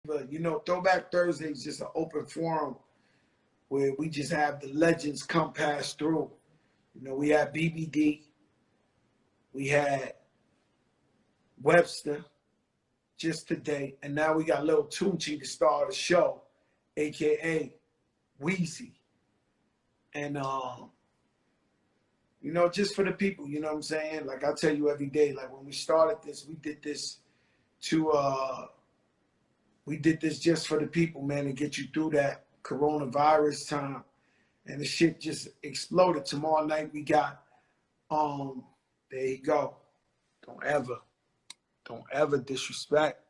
But you know, Throwback Thursday is just an open forum where we just have the legends come pass through. You know, we had BBD, we had Webster just today, and now we got Lil Tunechi to start the show, aka Weezy. And you know, just for the people, you know what I'm saying? Like I tell you every day, like when we started this, we did this just for the people, man, to get you through that coronavirus time. And the shit just exploded. Tomorrow night we got there you go. Don't ever disrespect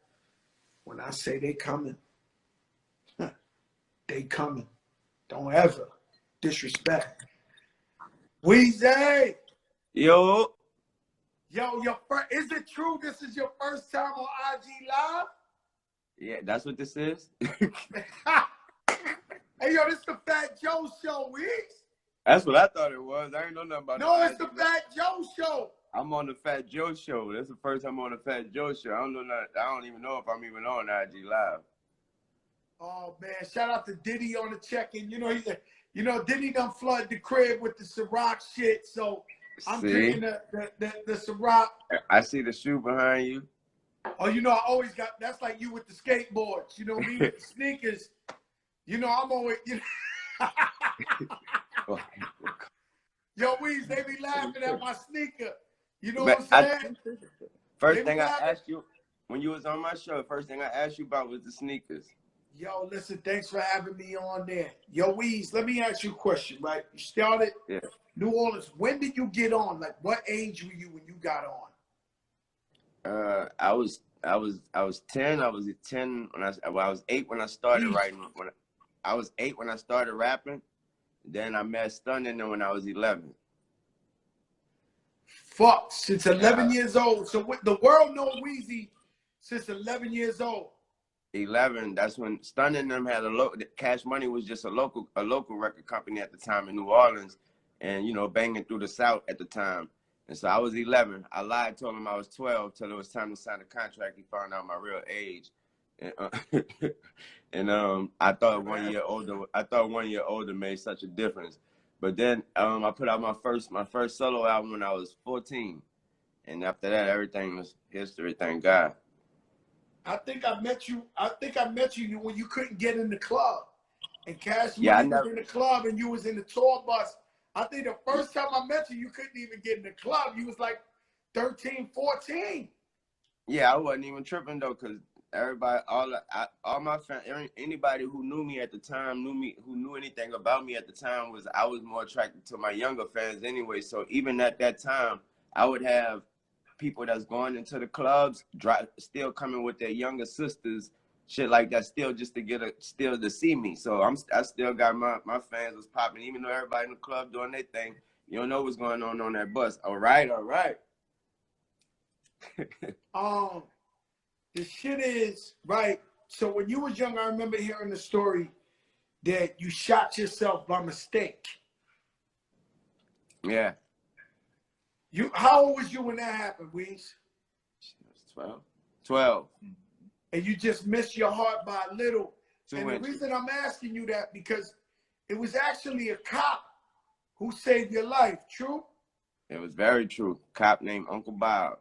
when I say they coming. They coming. Don't ever disrespect. Weezy! Yo. Yo, is it true this is your first time on IG Live? Yeah, that's what this is. Hey, yo, this is the Fat Joe Show, Weez. That's what I thought it was. I ain't know nothing about it. No, it's the Fat Joe Show. I'm on the Fat Joe Show. That's the first time I'm on the Fat Joe Show. I don't even know if I'm even on IG Live. Oh man, shout out to Diddy on the check-in. You know, Diddy done flooded the crib with the Ciroc shit, so I'm drinking the Ciroc. I see the shoe behind you. Oh, you know, I always got, that's like you with the skateboards. You know, me with the sneakers. You know, I'm always, you know. Yo, Weez, they be laughing at my sneaker. You know what I'm saying? First thing I asked you, when you was on my show, first thing I asked you about was the sneakers. Yo, listen, thanks for having me on there. Yo, Weez, let me ask you a question, right? You started New Orleans. When did you get on? Like, what age were you when you got on? I was 10. I was 10 when I was 8 when I started writing. I was 8 when I started rapping. Then I met Stunning when I was 11. Fuck, since 11 years old. So what, the world know Weezy since 11 years old. 11. That's when Stunning them had Cash Money was just a local record company at the time in New Orleans, and you know, banging through the South at the time. And so I was 11. I lied, told him I was 12 till it was time to sign the contract. He found out my real age, and I thought 1 year older. I thought 1 year older made such a difference. But then I put out my first solo album when I was 14, and after that, everything was history. Thank God. I think I met you when you couldn't get in the club, and Cash Money was in the club, and you was in the tour bus. I think the first time I met you, you couldn't even get in the club. You was like 13, 14. Yeah, I wasn't even tripping though, cause everybody, all my fans, anybody who knew me at the time, who knew anything about me at the time, I was more attracted to my younger fans anyway. So even at that time, I would have people that's going into the clubs, still coming with their younger sisters, shit like that, still just to see me. So I still got my fans was popping, even though everybody in the club doing their thing. You don't know what's going on that bus. All right. The shit is right. So when you was young, I remember hearing the story that you shot yourself by mistake. Yeah. How old was you when that happened, Weez? 12. And you just missed your heart by a little. 2 and inches. The reason I'm asking you that, because it was actually a cop who saved your life. True? It was very true. Cop named Uncle Bob.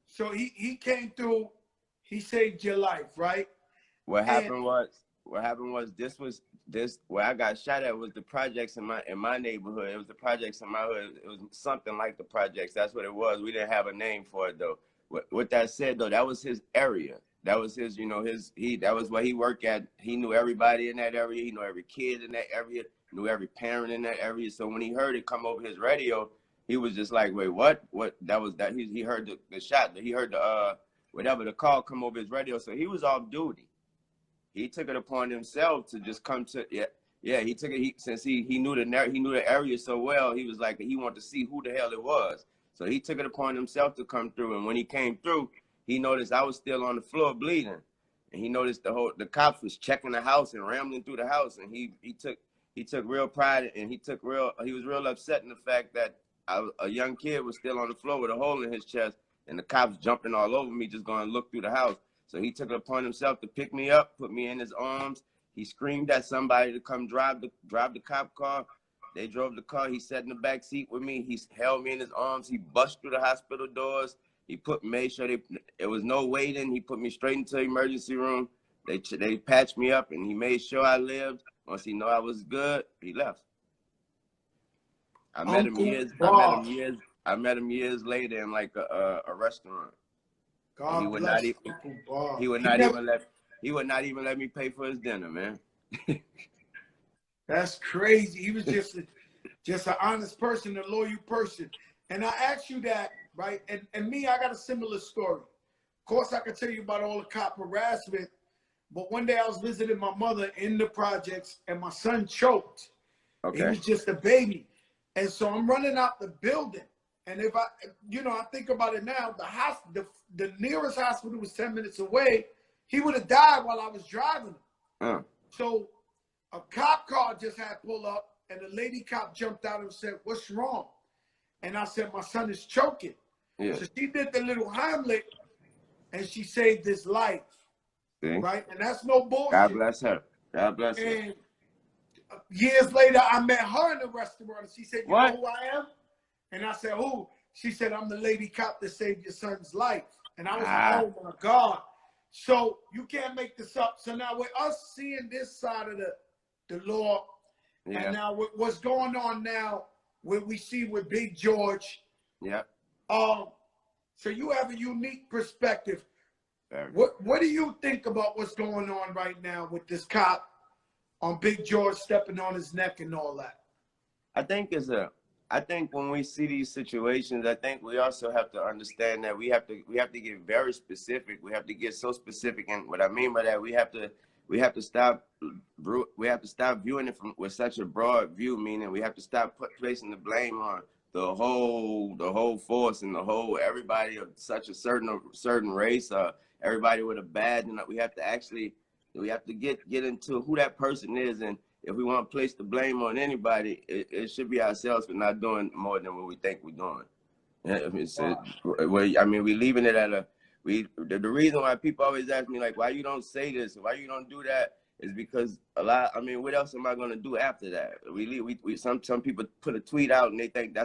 So he came through. He saved your life, right? What happened was where I got shot at was the projects in my neighborhood. It was the projects in my hood. It was something like the projects. That's what it was. We didn't have a name for it though. With that said though, that was his area. That was his, you know, that was what he worked at. He knew everybody in that area. He knew every kid in that area, knew every parent in that area. So when he heard it come over his radio, he was just like, wait, what? That was that. He heard the shot. He heard the whatever the call come over his radio. So he was off duty. He took it upon himself to just come to he took it. Since he knew the area so well, he was like, he wanted to see who the hell it was. So he took it upon himself to come through. And when he came through, he noticed I was still on the floor bleeding, and he noticed the cops was checking the house and rambling through the house. And he took real pride, and he was real upset in the fact that a young kid was still on the floor with a hole in his chest, and the cops jumping all over me, just going to look through the house. So he took it upon himself to pick me up, put me in his arms. He screamed at somebody to come drive the cop car. They drove the car. He sat in the back seat with me. He held me in his arms. He busted through the hospital doors. He made sure there was no waiting. He put me straight into the emergency room. They patched me up, and he made sure I lived. Once he knew I was good, he left. I met him years later in like a restaurant. God he would bless not even Uncle Bob. he would not even let me pay for his dinner, man. That's crazy. He was just an honest person, a loyal person. And I asked you that, right? And me, I got a similar story. Of course, I could tell you about all the cop harassment, but one day I was visiting my mother in the projects, and my son choked. Okay. He was just a baby. And so I'm running out the building. And if I think about it now, the nearest hospital was 10 minutes away. He would have died while I was driving him. So a cop car just had pulled up, and the lady cop jumped out and said, "What's wrong?" And I said, "My son is choking." Yeah. So she did the little Heimlich, and she saved his life. See? Right? And that's no bullshit. God bless her. God bless her. And years later, I met her in the restaurant, and she said, "You know who I am?" And I said, "Who?" She said, "I'm the lady cop that saved your son's life." And I was like, "Oh my God." So you can't make this up. So now with us seeing this side of the law, and now what's going on now, what we see with Big George. Yeah. So you have a unique perspective. What do you think about what's going on right now with this cop on Big George stepping on his neck and all that? I think when we see these situations, I think we also have to understand that we have to get very specific. We have to get so specific, and what I mean by that, we have to stop viewing it with such a broad view. Meaning, we have to stop placing the blame on the whole force and everybody of such a certain race, everybody with a badge. And we have to get into who that person is, and if we want to place the blame on anybody, it should be ourselves for not doing more than what we think we're doing. We're leaving it at the reason why people always ask me, like, why you don't say this, why you don't do that, is because what else am I going to do after that? Some people put a tweet out and they think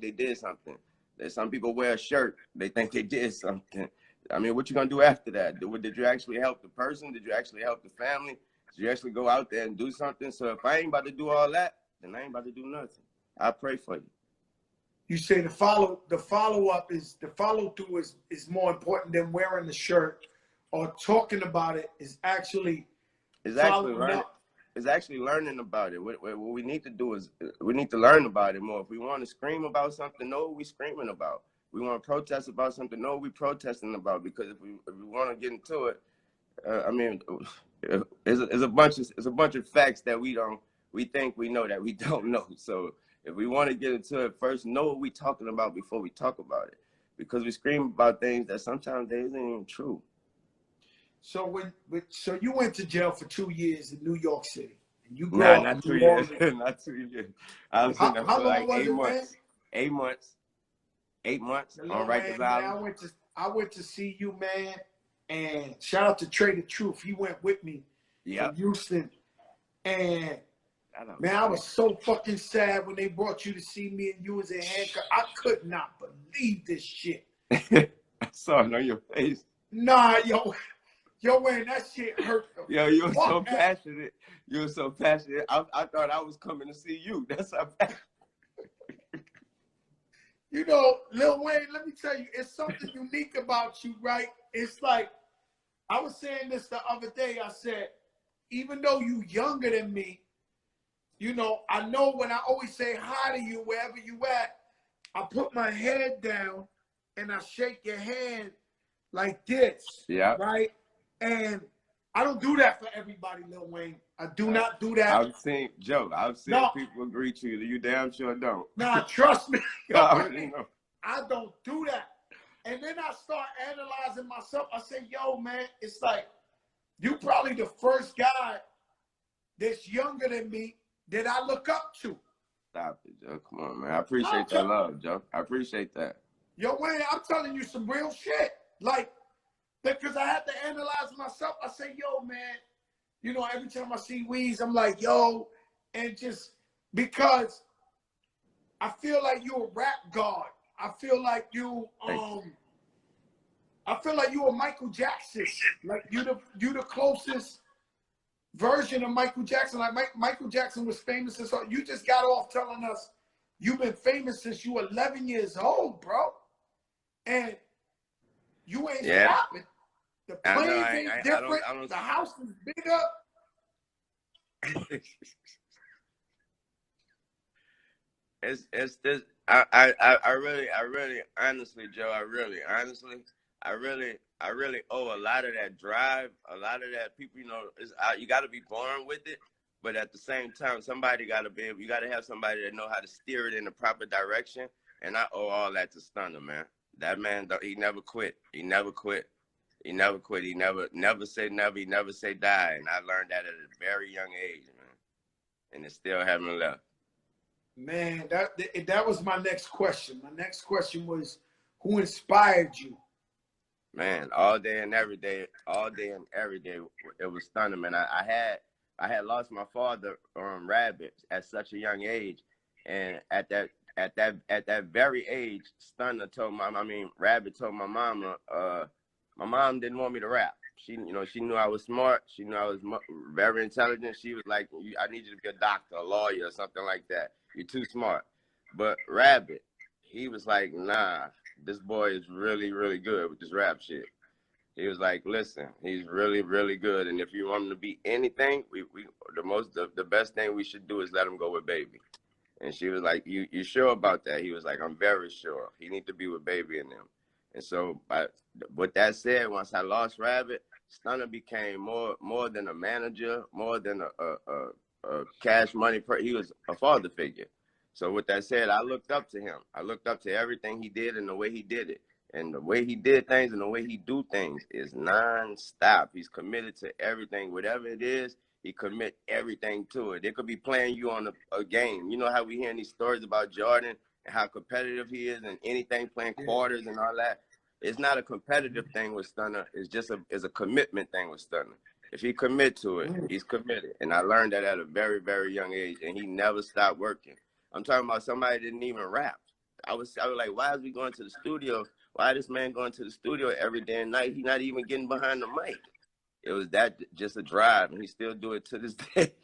they did something. Some people wear a shirt, they think they did something. What you going to do after that? Did you actually help the person? Did you actually help the family? Did you actually go out there and do something? So if I ain't about to do all that, then I ain't about to do nothing. I pray for you. You say the follow-up is the follow-through is more important than wearing the shirt or talking about it. Is actually learning about it. What we need to do is we need to learn about it more. If we want to scream about something, know what we're screaming about. We want to protest about something, know what we're protesting about. Because if we want to get into it, it's a bunch of facts that we think we know that we don't know. So if we want to get into it, first know what we're talking about before we talk about it, because we scream about things that sometimes they isn't even true. So so you went to jail for 2 years in New York City, and you not 2 years, not 2 years. I was in there for like 8 months. Man? 8 months on Rikers Island. Man, I went to see you, man. And shout out to Trey the Truth. He went with me from Houston. And man, I was so fucking sad when they brought you to see me and you was in handcuffs. I could not believe this shit. I saw it on your face. Nah, yo, man, that shit hurt. Yo, you were so passionate. You were so passionate. I thought I was coming to see you. That's how passionate. You know, Lil Wayne, let me tell you, it's something unique about you, right? It's like, I was saying this the other day. I said, even though you younger than me, you know, I know when I always say hi to you, wherever you at, I put my head down and I shake your hand like this, right? And I don't do that for everybody, Lil Wayne. I do not do that. I've seen people greet you. You damn sure don't. Nah, trust me. I don't do that. And then I start analyzing myself. I say, yo, man, it's like, you probably the first guy that's younger than me that I look up to. Stop it, Joe. Come on, man. I appreciate that love, Joe. I appreciate that. Yo, Wayne, I'm telling you some real shit. Like, because I had to analyze myself. I say, yo, man, you know, every time I see Weez, I'm like, yo, and just because I feel like you're a rap god. I feel like you a Michael Jackson. Like you the closest version of Michael Jackson. Like Michael Jackson was famous as you just got off telling us you've been famous since you were 11 years old, bro. And you ain't stopping. The planes ain't different. The house is bigger. It's this. I really honestly, Joe. I really owe a lot of that drive, a lot of that people. You know, you got to be born with it, but at the same time, somebody got to be. You got to have somebody that know how to steer it in the proper direction. And I owe all that to Stunner, man. That man, he never quit. He never quit. He never quit. He never say never. He never say die. And I learned that at a very young age, man. And it still haven't left. Man, that was my next question. My next question was, who inspired you? Man, all day and every day, it was Stunner, man. I had lost my father, Rabbit, at such a young age, and at that very age, Stunner told Rabbit told my mama, my mom didn't want me to rap. She knew I was smart. She knew I was very intelligent. She was like, I need you to be a doctor, a lawyer, or something like that. You're too smart. But Rabbit, he was like, nah, this boy is really, really good with this rap shit. He was like, listen, he's really, really good. And if you want him to be anything, the best thing we should do is let him go with Baby. And she was like, you sure about that? He was like, I'm very sure. He need to be with Baby and them. And so, with that said, once I lost Rabbit, Stunner became more than a manager, more than a cash money. He was a father figure. So with that said, I looked up to him. I looked up to everything he did and the way he did it. And the way he did things and the way he do things is non-stop. He's committed to everything. Whatever it is, he commit everything to it. They could be playing you on a game. You know how we hearing these stories about Jordan and how competitive he is and anything playing quarters and all that? It's not a competitive thing with Stunner. It's just a commitment thing with Stunner. If he commit to it, he's committed. And I learned that at a very, very young age, and he never stopped working. I'm talking about somebody that didn't even rap. I was like, why is we going to the studio? Why this man going to the studio every day and night? He's not even getting behind the mic. It was just a drive, and he still do it to this day.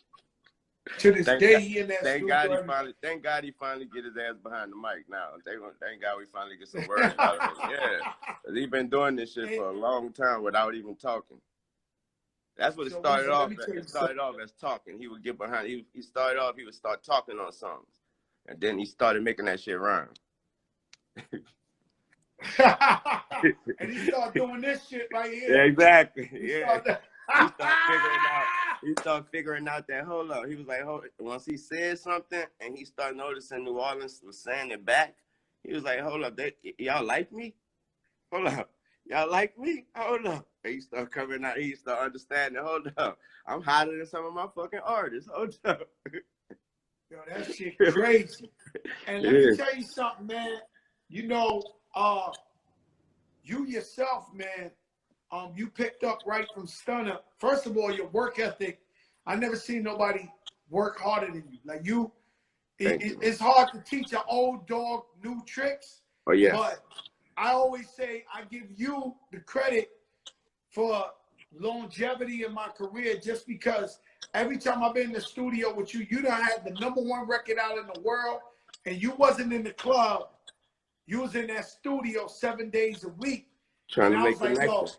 To this day, he in that thank studio. Thank God he finally get his ass behind the mic now. Thank God we finally get some words out of it. Yeah, because he been doing this shit for a long time without even talking. That's what it started off. It started off as talking. He would get behind. He started off. He would start talking on songs, and then he started making that shit rhyme. And he started doing this shit right here. Yeah, exactly. He started figuring out that, hold up. He was like, once he said something and he started noticing New Orleans was saying it back, he was like, hold up, y'all like me? Hold up. Y'all like me? Hold up. And he started coming out. He started understanding, hold up. I'm hotter than some of my fucking artists. Hold up. Yo, that shit crazy. And let me tell you something, man. You know, you yourself, man, you picked up right from Stunner. First of all, your work ethic. I never seen nobody work harder than you. Like it's hard to teach an old dog new tricks. Oh yeah. But I always say I give you the credit for longevity in my career, just because every time I've been in the studio with you, you done had the #1 record out in the world, and you wasn't in the club. You was in that studio 7 days a week. Trying to make connections.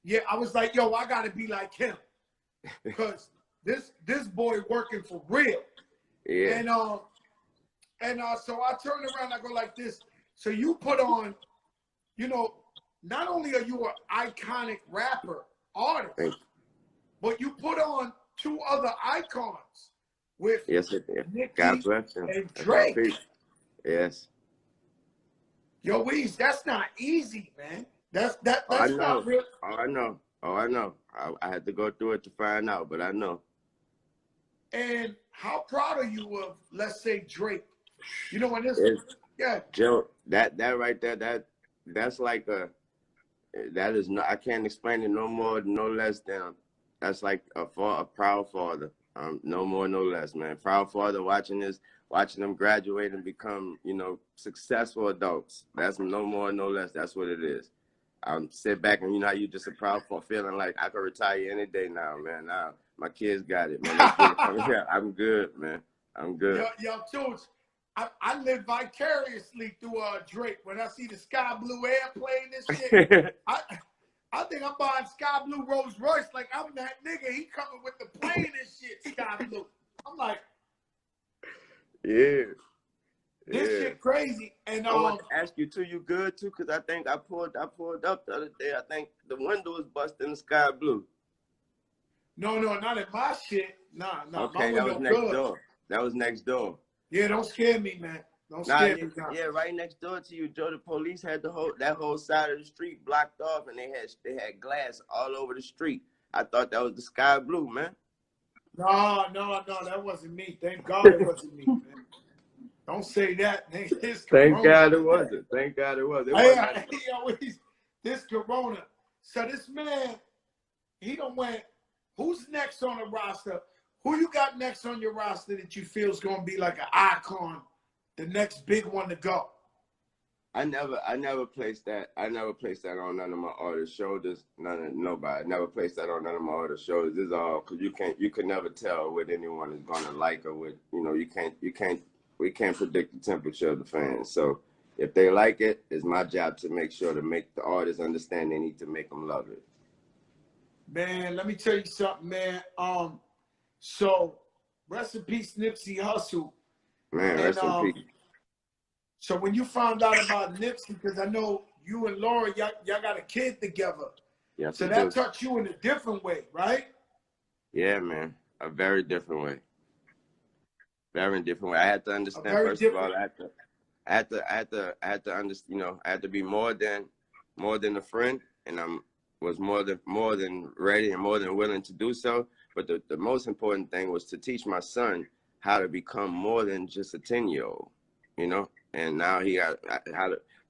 Yeah, I was like, yo, I gotta be like him, because this boy working for real. Yeah. And so I turn around, I go like this. So you put on, you know, not only are you an iconic rapper, artist, but you put on 2 other icons with Nicki and Drake. Yes. Yo, Weez, that's not easy, man. That's not real. Oh, I know. I had to go through it to find out, but I know. And how proud are you of, let's say, Drake? You know, when this, Joe, that right there, that's like That is not. I can't explain it no more, no less than. That's like a proud father. No more, no less, man. Proud father watching this, watching them graduate and become, you know, successful adults. That's no more, no less. That's what it is. Sit back and you know how you just a proud for feeling like I could retire any day now, man. Now my kids got it, man. They get it from here. I'm good, man. I'm good. Yo, George, I live vicariously through Drake. When I see the Sky Blue airplane and shit, I think I'm buying Sky Blue Rolls Royce like I'm that nigga. He coming with the plane and shit, Sky Blue. I'm like, yeah. This shit crazy. And I want to ask you too, you good too? Cause I think I pulled up the other day. I think the window was busted in the Sky Blue. No, not in my shit. Nah. Okay, my that was window next good. door. That was next door. Yeah, don't scare me, man. Don't scare me. Yeah, right next door to you, Joe. The police had that whole side of the street blocked off, and they had glass all over the street. I thought that was the Sky Blue, man. No, that wasn't me. Thank God it wasn't me, man. Don't say that. Thank God it wasn't. Thank God it wasn't. This Corona. So this man, he done went. Who's next on the roster? Who you got next on your roster that you feel is gonna be like an icon, the next big one to go? I never placed that. I never placed that on none of my artists' shoulders. Nobody. I never placed that on none of my artists' shoulders. This is all because you can never tell what anyone is gonna like or what we can't predict the temperature of the fans. So if they like it, it's my job to make sure to make the artists understand they need to make them love it. Man, let me tell you something, man. So rest in peace, Nipsey Hussle. Man, rest in peace. So when you found out about Nipsey, because I know you and Laura, y'all got a kid together. Yes, so that touched you in a different way, right? Yeah, man. A very different way. Very different way. I had to understand, first of all, I had to understand, I had to be more than a friend, and was more than ready and more than willing to do so. But the most important thing was to teach my son how to become more than just a 10-year-old, and now he got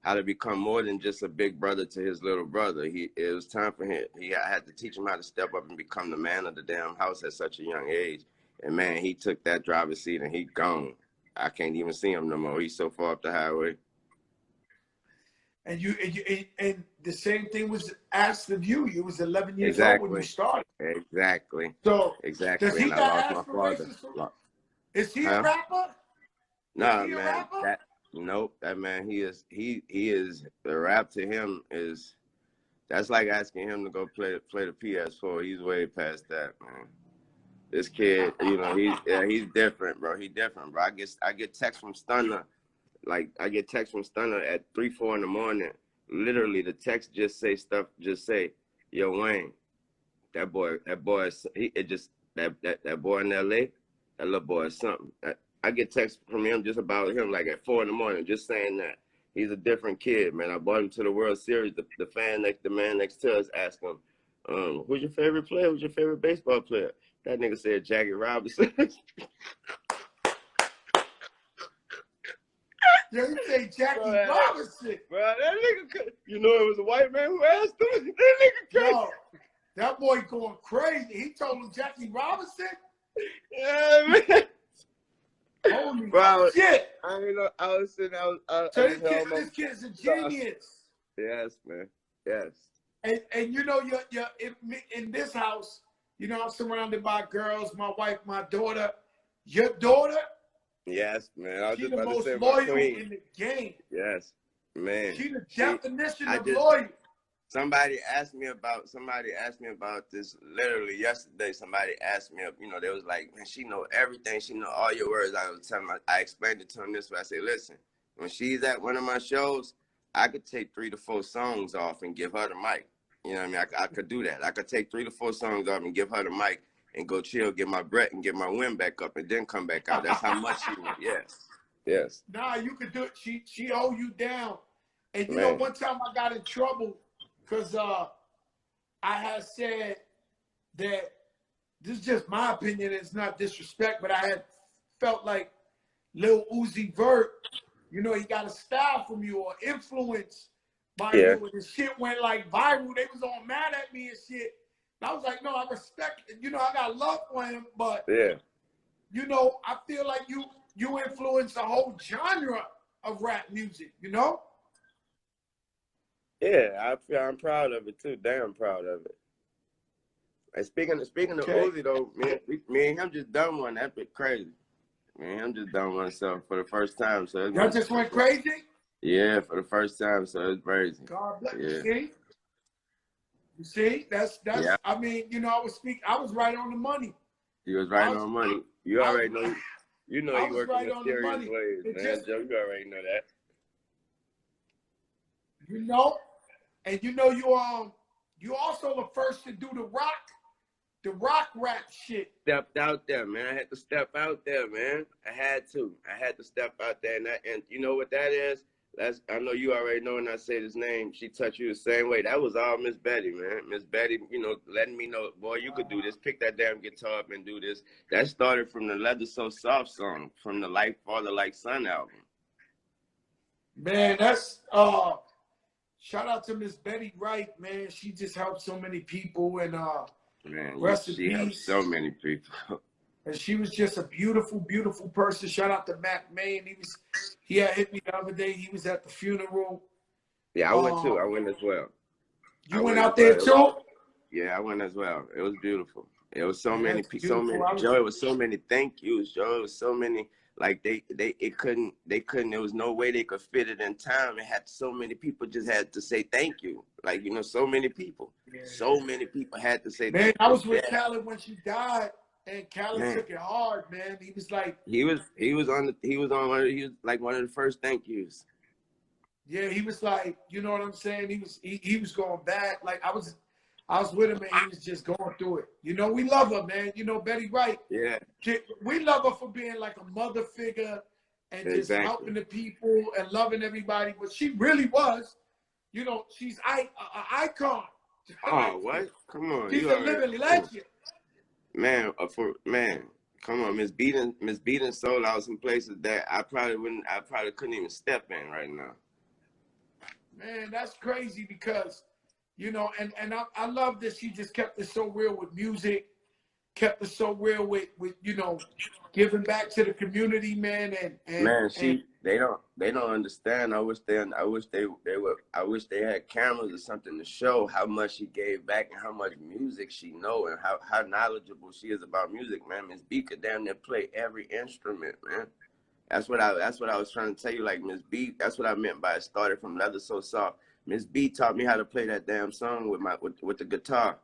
how to become more than just a big brother to his little brother. It was time for him. I had to teach him how to step up and become the man of the damn house at such a young age. And man, he took that driver's seat and he gone. I can't even see him no more. He's so far up the highway. And the same thing was asked of you. You was 11 years old when you started. Exactly. So exactly. Does he and got I lost my father. Is he a rapper? Nah, man. Nope. That man, he is the rap to him is, that's like asking him to go play the PS4. He's way past that, man. This kid, he's different, bro. He's different, bro. I get texts from Stunner, at 3, 4 in the morning. Literally, the text just say, yo, Wayne, that boy, that boy in LA, that little boy is something. I get texts from him just about him, like at 4 in the morning, just saying that he's a different kid, man. I brought him to the World Series. The man next to us asked him, who's your favorite player? Who's your favorite baseball player? That nigga said Jackie Robinson. Yeah, you say Jackie Robinson. Bro, that nigga, it was a white man who asked him. That nigga crazy. Yo, that boy going crazy. He told him Jackie Robinson? Yeah, man. Holy shit. I was sitting out. So this kid's a genius. Yes, man. Yes. And you're in this house, I'm surrounded by girls, my wife, my daughter. Your daughter? Yes, man. She's the most loyal in the game. Yes, man. She's the definition of loyal. Somebody asked me about this literally yesterday. Somebody asked me, they was like, man, she know everything. She know all your words. I explained it to him this way. I said, listen, when she's at one of my shows, I could take 3 to 4 songs off and give her the mic. You know what I mean? I could do that. I could take 3 to 4 songs off and give her the mic and go chill, get my breath and get my wind back up and then come back out. That's how much she went. Yes. Nah, you could do it. She hold you down. And one time I got in trouble because I had said that, this is just my opinion, it's not disrespect, but I had felt like Lil Uzi Vert, he got a style from you or influence Yeah. when the shit went like viral, they was all mad at me and shit. And I was like, no, I respect it. You know, I got love for him, but yeah, you know, I feel like you influence a whole genre of rap music, you know? yeah. I'm proud of it too. Damn proud of it. And speaking of Uzi though, me and him just done one. That bit crazy. Me and him just done one so for the first time. So it's Y'all just went crazy? Yeah, for the first time. So it's crazy. God bless Yeah. you. See? That's Yeah. I mean, you know, I was right on the money. You was right on money. You already know. You know I you was work in right on the mysterious money. ways, It man. just, Joe, you already know that. you know, and you know you also the first to do the rock rap shit. Stepped out there, man. I had to step out there, man. I had to step out there, and you know what that is? I know you already know when I say this name. She touched you the same way. That was all Miss Betty, man. Miss Betty, you know, letting me know, boy, you could do this. Pick that damn guitar up and do this. That started from the Leather So Soft song, from the Like Father Like Son album. Man, that's shout out to Miss Betty Wright, man. She just helped so many people, and Man, rest in she helped peace. so many people. And she was just a beautiful, beautiful person. Shout out to Mac Main. He had hit me the other day. He was at the funeral. Yeah, I went too. I went as well. You went out there too? Yeah, I went as well. It was beautiful. It was so many, Joe, it was so many thank yous, Joe. It was so many, like they couldn't, there was no way they could fit it in time. It had so many people just had to say thank you. Like, you know, so many people had to say thank you. Man, I was with Khaled when she died, and Khaled took it hard, man. He was like, he was like one of the first thank yous. Yeah, he was like, you know what I'm saying? He was going back. Like I was with him and he was just going through it. You know, we love her, man. You know, Betty Wright. Yeah. We love her for being like a mother figure and just helping the people and loving everybody. But she really was, you know, she's an icon. Oh, what? Come on. She's a living legend. Man, come on. Miss Beaton sold out some places that I probably couldn't even step in right now. Man, that's crazy because, you know, and I love that she just kept it so real with music, kept it so real with you know, giving back to the community, man. They don't understand. I wish they had cameras or something to show how much she gave back and how much music she know and how knowledgeable she is about music, man. Miss B could damn near play every instrument, man. That's what I was trying to tell you. Like Miss B, that's what I meant by it started from Leather So Soft. Miss B taught me how to play that damn song with the guitar.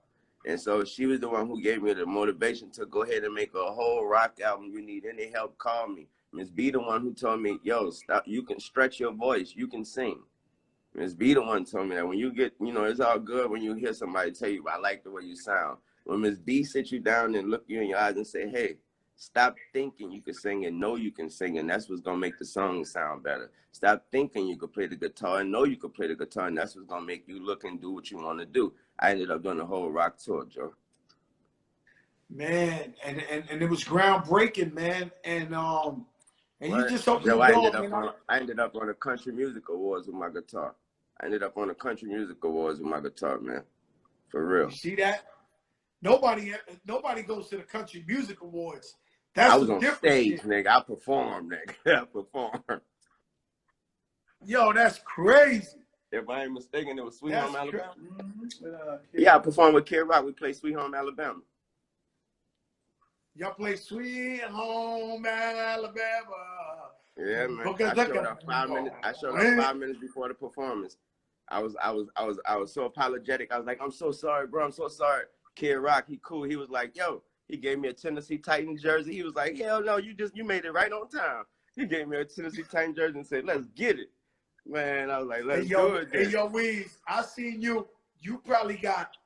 And so she was the one who gave me the motivation to go ahead and make a whole rock album. You need any help, call me. Miss B the one who told me, yo, stop, you can stretch your voice, you can sing. Miss B the one told me that when you get, you know, it's all good when you hear somebody tell you, I like the way you sound. When Miss B sits you down and look you in your eyes and say, hey, stop thinking you can sing and know you can sing, and that's what's gonna make the song sound better. Stop thinking you could play the guitar and know you could play the guitar, and that's what's gonna make you look and do what you want to do. I ended up doing the whole rock tour, Joe. Man, and it was groundbreaking, man. And you just opened Joe, the door, man. I ended up on the Country Music Awards with my guitar. I ended up on the Country Music Awards with my guitar, man. For real. You see that? Nobody goes to the Country Music Awards. That's I was on stage, shit. nigga. I performed, nigga. I performed. Yo, that's crazy. If I ain't mistaken, it was Sweet Home Alabama. Yeah, I performed with Kid Rock. We played Sweet Home Alabama. Y'all play Sweet Home Alabama. Yeah, man. I showed up 5 minutes. I showed up 5 minutes before the performance. I was so apologetic. I was like, I'm so sorry, bro. I'm so sorry. Kid Rock, he cool. He was like, yo, he gave me a Tennessee Titans jersey. He was like, hell no, you made it right on time. He gave me a Tennessee Titans jersey and said, let's get it. Man, I was like, let's do it. Hey, yo, Weez, I seen you. You probably got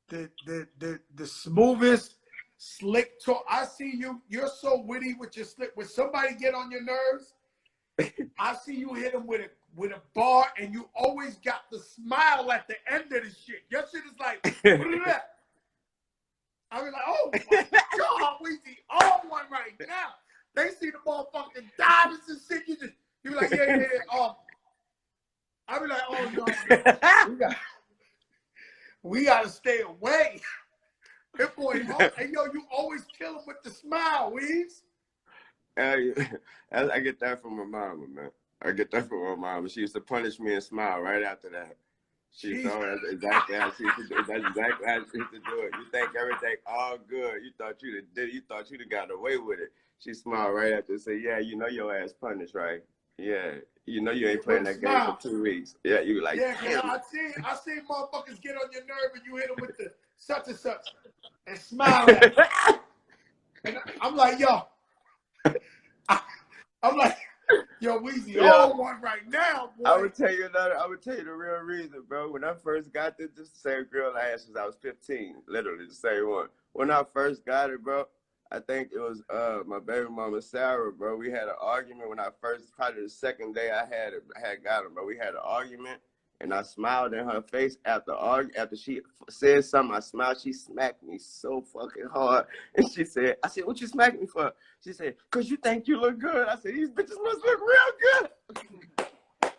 the smoothest slick talk. I see you. You're so witty with your slick. When somebody get on your nerves, I see you hit them with a bar, and you always got the smile at the end of the shit. Your shit is like, I mean, like, oh my God, we the on one right now. They see the motherfucking diamonds and shit. You be like, yeah. I be like, oh no, we gotta stay away. That boy, hey yo, you always kill him with the smile, Weez. I get that from my mama, man. I get that from my mama. She used to punish me and smile right after that. She told me that's exactly how she used to do it. That's exactly how she used to do it. You think everything all good. You thought you did. You thought you'd got away with it. She smiled right after and said, yeah, you know your ass punished, right? Yeah. You know you ain't playing that game for 2 weeks. Yeah, you like, yeah, damn. I see motherfuckers get on your nerve and you hit them with the such and such and smile at them. And I'm like, yo. I'm like, yo, Weezy, on one right now, boy. I would tell you the real reason, bro. When I first got this the same girl I asked since I was 15, literally the same one. When I first got it, bro, I think it was my baby mama Sarah, bro. We had an argument when I first, probably the second day I had got him, bro. We had an argument, and I smiled in her face after she said something. I smiled. She smacked me so fucking hard, and I said, "What you smacked me for?" She said, "Cause you think you look good." I said, "These bitches must look real good."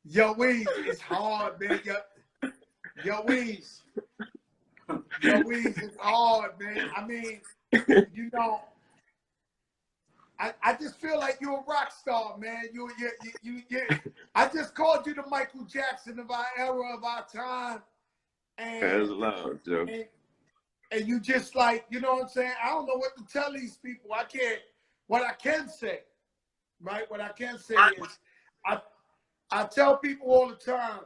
Yo, Weez, it's hard, man. Yo, Weez, it's hard, man. I mean, you know, I just feel like you're a rock star, man. You I just called you the Michael Jackson of our era, of our time. And that's love, Joe. And you just like, you know what I'm saying? I don't know what to tell these people. What I can say, right? What I can say is, I tell people all the time,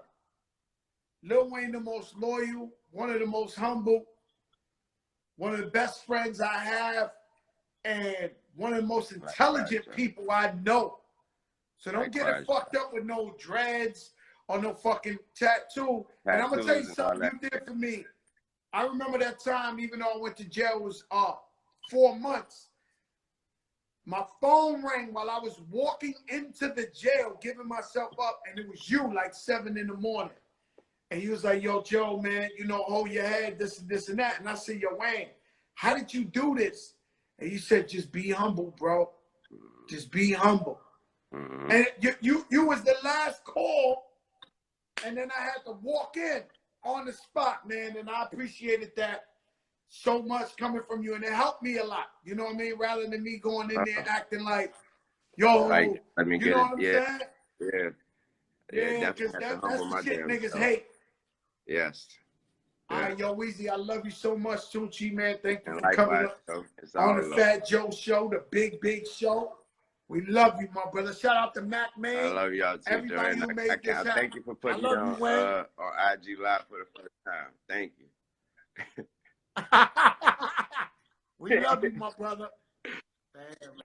Lil Wayne the most loyal, one of the most humble, one of the best friends I have, and one of the most intelligent people I know. So don't get it fucked up with no dreads or no fucking tattoo. And I'm gonna tell you something you did for me. I remember that time, even though I went to jail, it was 4 months. My phone rang while I was walking into the jail, giving myself up, and it was you, like 7 in the morning. And he was like, yo, Joe, man, you know, hold your head, this and that. And I said, yo, Wayne, how did you do this? And he said, just be humble, bro. Just be humble. Mm-hmm. And you was the last call, and then I had to walk in on the spot, man, and I appreciated that so much coming from you, and it helped me a lot. You know what I mean? Rather than me going in there acting like, yo, like, let me you know what I'm saying? Yeah, because that's the shit niggas hate. Yes. All right, yo, Weezy, I love you so much, Tunechi, man. Thank you for coming up on the Fat Joe Show, the big show. We love you, my brother. Shout out to Mac Man. I love y'all too, everybody who made this happen. Thank you for putting me on IG Live for the first time. Thank you. We love you, my brother. Damn, man.